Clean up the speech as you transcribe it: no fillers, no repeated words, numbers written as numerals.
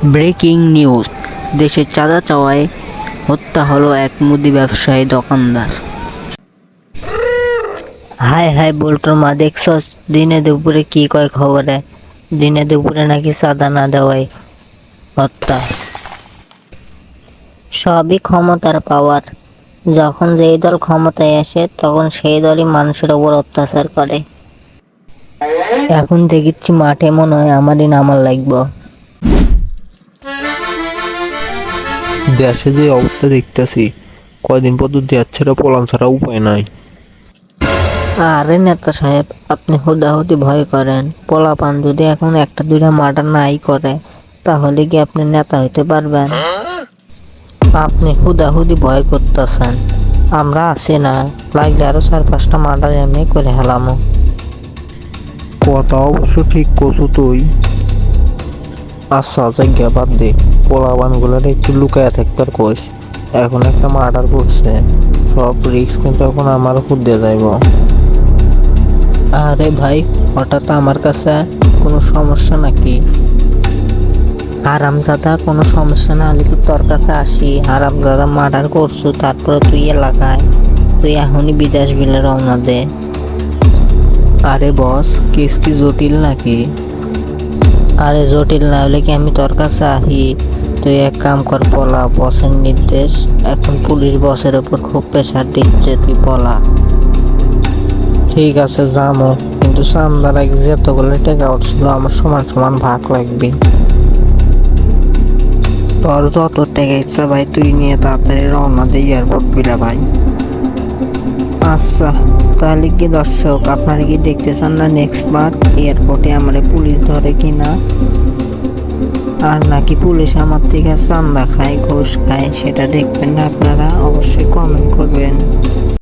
Breaking news, দেশে চাঁদা চাওয়ায় হত্যা হলো এক মুদি ব্যবসায়ী দোকানদার। হায় হায় বল্টুর মা, দেখছস দিনে দুপুরে কি কয় খবরে? দিনে দুপুরে নাকি চাঁদা না দেওয়ায় হত্যা। সবই ক্ষমতার পাওয়ার। যখন যেই দল ক্ষমতায় আসে তখন সেই দলই মানুষের ওপর অত্যাচার করে। এখন দেখিচ্ছি মাঠে মনে হয় আমারই নামার লাগবো। দেশে যে অবস্থা দেখতেছি, কয়দিন পর দেশ ছেড়ে পলান ছাড়া উপায় নাই। আরে নেতা সাহেব, আপনি হুদাহুদি ভয় করেন। পোলাপান যদি এখন একটা দুইটা মার্ডার নাই করে তাহলে কি আপনি নেতা হইতে পারবেন? আপনি হুদাহুদি ভয় করতেছেন, আমরা আছি না, লাগলে আরো 4-5টা মার্ডার এমনি করে হেলামো। কথা অবশ্য ঠিক কছু তুই। আচ্ছা জায়গা বাদ দে, পোলাবান গুলার একটু লুকায়া থাকতে কইস। এখন একটা মার্ডার করছে, সব রিস্ক কিন্তু এখন আমার উপর দিয়ে যাইব। আরে ভাই, হঠাৎ আমার কাছে কোনো সমস্যা নাকি? হারামজাদা, কোনো সমস্যা না হলে কি তোর কাছে আসি? হারামজাদা মার্ডার করছু, তারপরে তুই এলাকায়, তুই এখনই বিদেশ বিলে রওনা দে। আরে বস, কেস কি জটিল নাকি? আরে জটিল না হলে কি আমি তোর কাছে আহি? তুই এক কাম কর, পলা, বসের নির্দেশ। এখন পুলিশ বসের উপর খুব প্রেশার দিচ্ছে, তুই পলা। ঠিক আছে যামো, কিন্তু চান্দার আগে যতগুলো টাকা উঠছিল আমার সমান সমান ভাগ লাগবে। তোর যত টাকা ইচ্ছা ভাই তুই নিয়ে তাড়াতাড়ি রওনা দে এয়ারপোর্ট বিলা ভাই। আচ্ছা, তাহলে কি দর্শক আপনারা কি দেখতে চান না নেক্সট বার এয়ারপোর্টে আমার পুলিশ ধরে কিনা, আর নাকি পুলিশ আমার থেকে চান্দা খায়, ঘুষ খায়, সেটা দেখবেন না আপনারা? অবশ্যই কমেন্ট করবেন।